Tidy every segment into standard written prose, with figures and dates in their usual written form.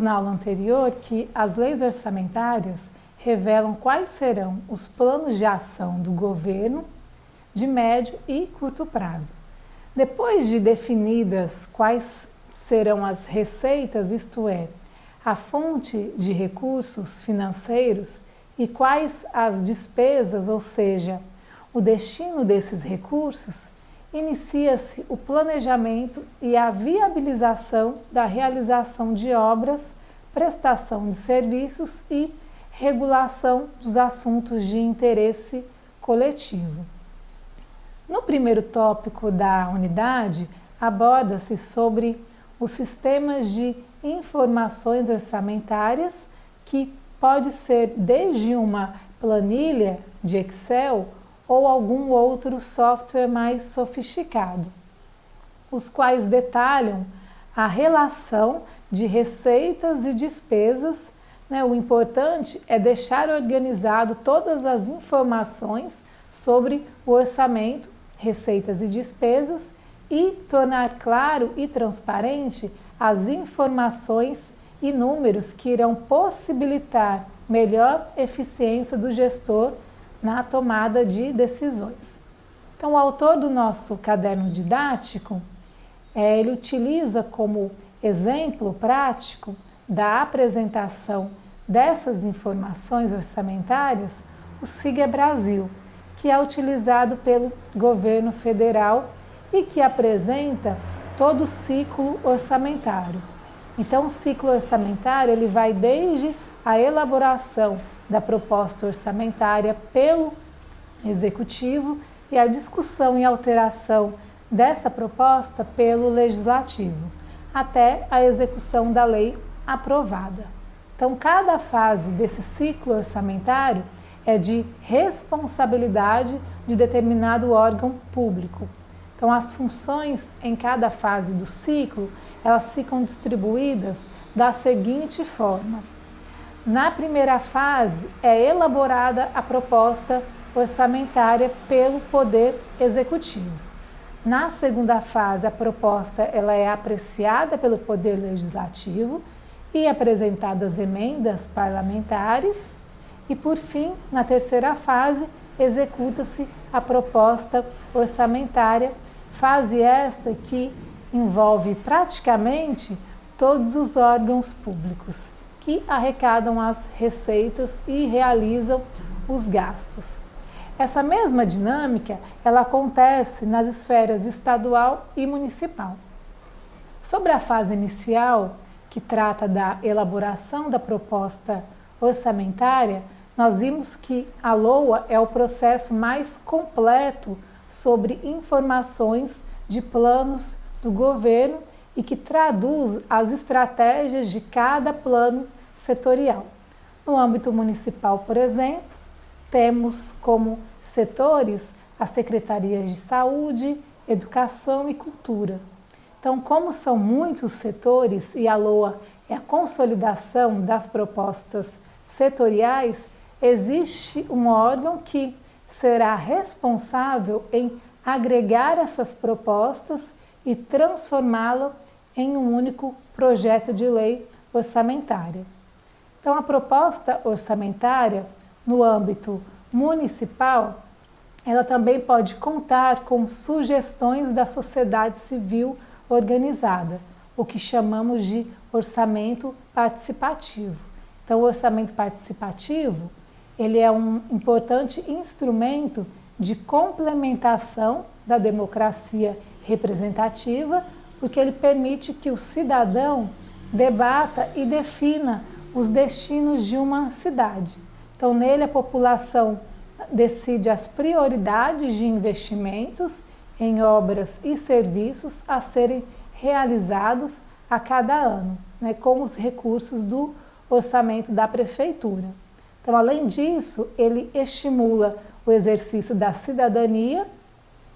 Vimos na aula anterior que as leis orçamentárias revelam quais serão os planos de ação do governo de médio e curto prazo. Depois de definidas quais serão as receitas, isto é, a fonte de recursos financeiros e quais as despesas, ou seja, o destino desses recursos, inicia-se o planejamento e a viabilização da realização de obras, prestação de serviços e regulação dos assuntos de interesse coletivo. No primeiro tópico da unidade, aborda-se sobre os sistemas de informações orçamentárias, que pode ser desde uma planilha de Excel ou algum outro software mais sofisticado, os quais detalham a relação de receitas e despesas. O importante é deixar organizado todas as informações sobre o orçamento, receitas e despesas e tornar claro e transparente as informações e números que irão possibilitar melhor eficiência do gestor na tomada de decisões. Então, o autor do nosso caderno didático, ele utiliza como exemplo prático da apresentação dessas informações orçamentárias o Siga Brasil, que é utilizado pelo governo federal e que apresenta todo o ciclo orçamentário. Então, o ciclo orçamentário ele vai desde a elaboração da proposta orçamentária pelo Executivo e a discussão e alteração dessa proposta pelo Legislativo, até a execução da lei aprovada. Então, cada fase desse ciclo orçamentário é de responsabilidade de determinado órgão público. Então, as funções em cada fase do ciclo, elas ficam distribuídas da seguinte forma. Na primeira fase, é elaborada a proposta orçamentária pelo Poder Executivo. Na segunda fase, a proposta ela é apreciada pelo Poder Legislativo e apresentadas emendas parlamentares. E, por fim, na terceira fase, executa-se a proposta orçamentária, fase esta que envolve praticamente todos os órgãos públicos que arrecadam as receitas e realizam os gastos. Essa mesma dinâmica, ela acontece nas esferas estadual e municipal. Sobre a fase inicial, que trata da elaboração da proposta orçamentária, nós vimos que a LOA é o processo mais completo sobre informações de planos do governo e que traduz as estratégias de cada plano setorial. No âmbito municipal, por exemplo, temos como setores as secretarias de saúde, educação e cultura. Então, como são muitos setores e a LOA é a consolidação das propostas setoriais, existe um órgão que será responsável em agregar essas propostas e transformá-la em um único projeto de lei orçamentária. Então, a proposta orçamentária no âmbito municipal, ela também pode contar com sugestões da sociedade civil organizada, o que chamamos de orçamento participativo. Então, o orçamento participativo, ele é um importante instrumento de complementação da democracia representativa, porque ele permite que o cidadão debata e defina os destinos de uma cidade. Então, nele, a população decide as prioridades de investimentos em obras e serviços a serem realizados a cada ano, com os recursos do orçamento da prefeitura. Então, além disso, ele estimula o exercício da cidadania,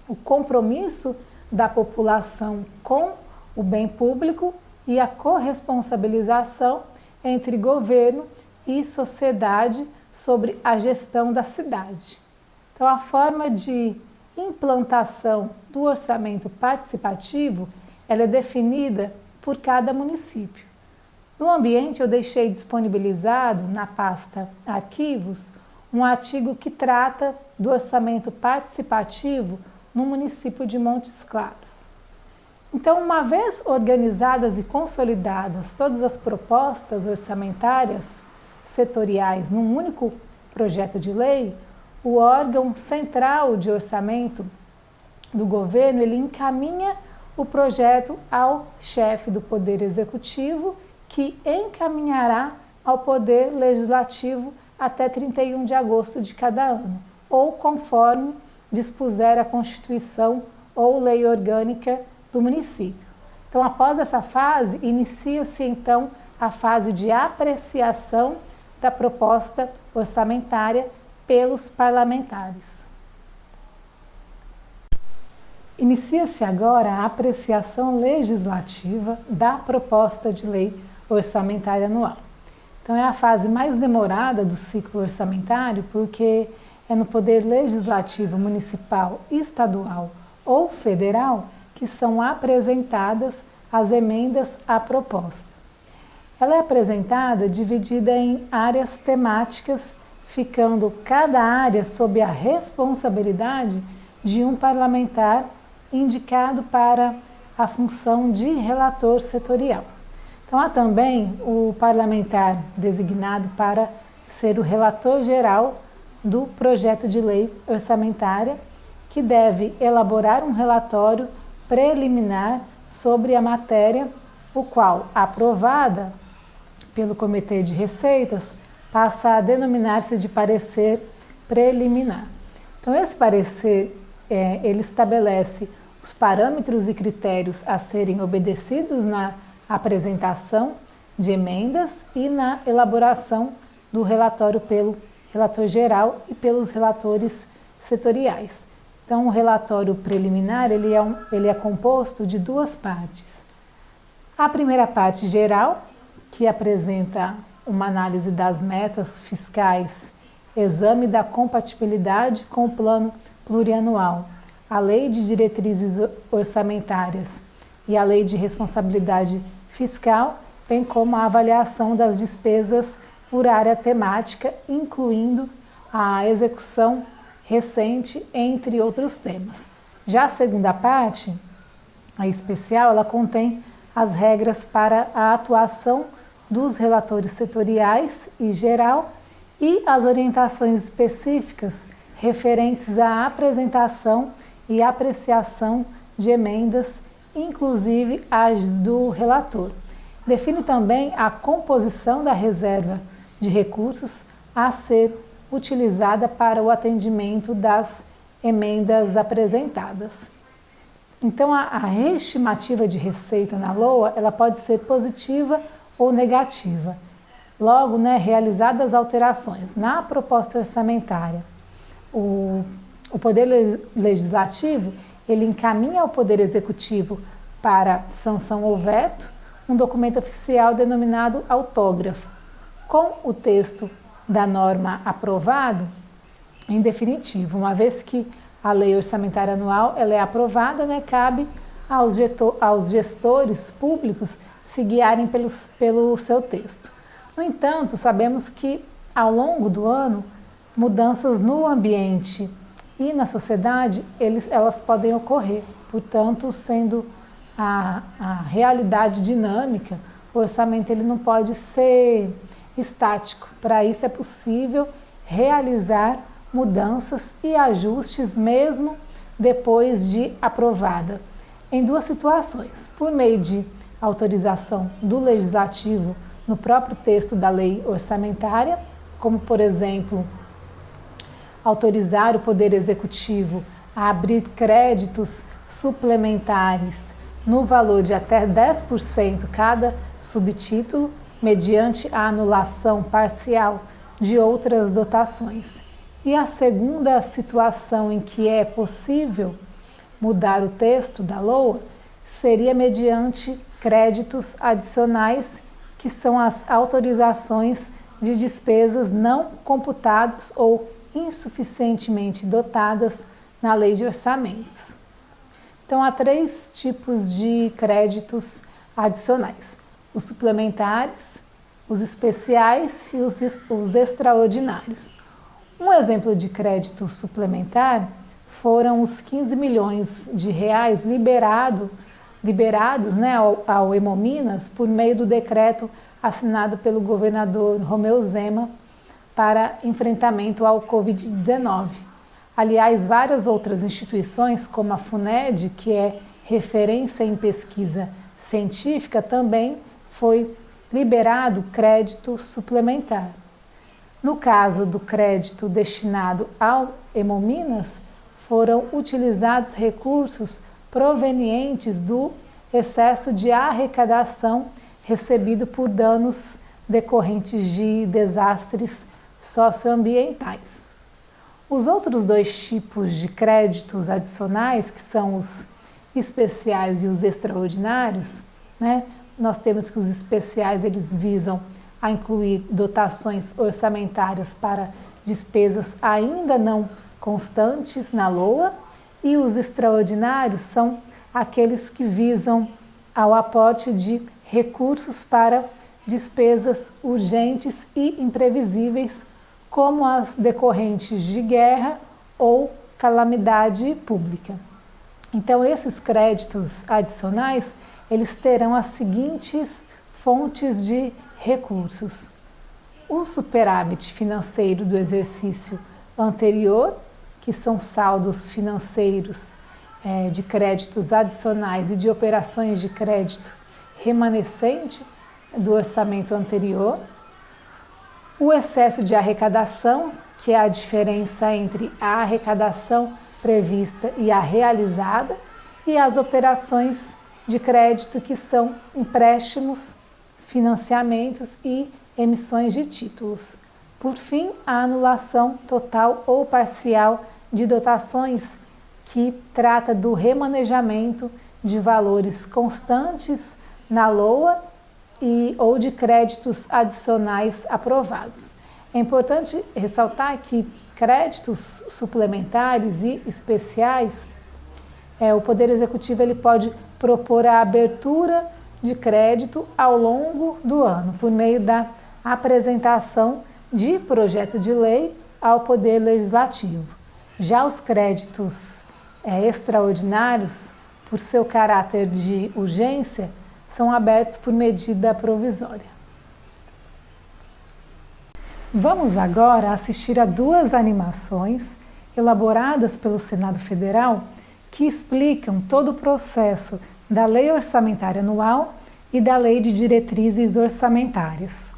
o compromisso da população com o bem público e a corresponsabilização entre governo e sociedade sobre a gestão da cidade. Então, a forma de implantação do orçamento participativo, ela é definida por cada município. No ambiente, eu deixei disponibilizado na pasta Arquivos um artigo que trata do orçamento participativo no município de Montes Claros. Então, uma vez organizadas e consolidadas todas as propostas orçamentárias setoriais num único projeto de lei, o órgão central de orçamento do governo, ele encaminha o projeto ao chefe do Poder Executivo, que encaminhará ao Poder Legislativo até 31 de agosto de cada ano, ou conforme dispuser a Constituição ou lei orgânica do município. Então, após essa fase, inicia-se então a fase de apreciação da proposta orçamentária pelos parlamentares. Inicia-se agora a apreciação legislativa da proposta de lei orçamentária anual. Então, é a fase mais demorada do ciclo orçamentário, porque é no Poder Legislativo Municipal, Estadual ou Federal que são apresentadas as emendas à proposta. Ela é apresentada dividida em áreas temáticas, ficando cada área sob a responsabilidade de um parlamentar indicado para a função de relator setorial. Então, há também o parlamentar designado para ser o relator geral do projeto de lei orçamentária, que deve elaborar um relatório preliminar sobre a matéria, o qual, aprovada pelo Comitê de Receitas, passa a denominar-se de parecer preliminar. Então, esse parecer, ele estabelece os parâmetros e critérios a serem obedecidos na apresentação de emendas e na elaboração do relatório pelo relator geral e pelos relatores setoriais. Então, o relatório preliminar ele é composto de duas partes. A primeira parte geral, que apresenta uma análise das metas fiscais, exame da compatibilidade com o plano plurianual, a lei de diretrizes orçamentárias e a lei de responsabilidade fiscal, bem como a avaliação das despesas por área temática, incluindo a execução recente, entre outros temas. Já a segunda parte, a especial, ela contém as regras para a atuação dos relatores setoriais e geral e as orientações específicas referentes à apresentação e apreciação de emendas, inclusive as do relator. Define também a composição da reserva de recursos a ser utilizada para o atendimento das emendas apresentadas. Então, a estimativa de receita na LOA, ela pode ser positiva ou negativa. Logo, realizadas alterações na proposta orçamentária, o Poder Legislativo, ele encaminha ao Poder Executivo para sanção ou veto um documento oficial denominado autógrafo, com o texto da norma aprovado em definitivo. Uma vez que a lei orçamentária anual ela é aprovada, cabe aos gestores públicos se guiarem pelo seu texto. No entanto, sabemos que ao longo do ano, mudanças no ambiente e na sociedade, elas podem ocorrer. Portanto, sendo a realidade dinâmica, o orçamento ele não pode ser estático. Para isso é possível realizar mudanças e ajustes mesmo depois de aprovada, em duas situações: por meio de autorização do Legislativo no próprio texto da lei orçamentária, como, por exemplo, autorizar o Poder Executivo a abrir créditos suplementares no valor de até 10% cada subtítulo, mediante a anulação parcial de outras dotações. E a segunda situação em que é possível mudar o texto da LOA seria mediante créditos adicionais, que são as autorizações de despesas não computadas ou insuficientemente dotadas na lei de orçamentos. Então, há três tipos de créditos adicionais. os suplementares, os especiais e os extraordinários. Um exemplo de crédito suplementar foram os 15 milhões de reais liberados, né, ao Hemominas por meio do decreto assinado pelo governador Romeu Zema para enfrentamento ao Covid-19. Aliás, várias outras instituições, como a FUNED, que é referência em pesquisa científica, também foi liberado crédito suplementar. No caso do crédito destinado ao Hemominas, foram utilizados recursos provenientes do excesso de arrecadação recebido por danos decorrentes de desastres socioambientais. Os outros dois tipos de créditos adicionais, que são os especiais e os extraordinários, né? Nós temos que os especiais eles visam a incluir dotações orçamentárias para despesas ainda não constantes na LOA, e os extraordinários são aqueles que visam ao aporte de recursos para despesas urgentes e imprevisíveis, como as decorrentes de guerra ou calamidade pública. Então, esses créditos adicionais, eles terão as seguintes fontes de recursos: o superávit financeiro do exercício anterior, que são saldos financeiros de créditos adicionais e de operações de crédito remanescente do orçamento anterior, o excesso de arrecadação, que é a diferença entre a arrecadação prevista e a realizada, e as operações de crédito, que são empréstimos, financiamentos e emissões de títulos. Por fim, a anulação total ou parcial de dotações, que trata do remanejamento de valores constantes na LOA ou de créditos adicionais aprovados. É importante ressaltar que créditos suplementares e especiais, o Poder Executivo ele pode propor a abertura de crédito ao longo do ano, por meio da apresentação de projeto de lei ao Poder Legislativo. Já os créditos extraordinários, por seu caráter de urgência, são abertos por medida provisória. Vamos agora assistir a duas animações elaboradas pelo Senado Federal que explicam todo o processo da Lei Orçamentária Anual e da Lei de Diretrizes Orçamentárias.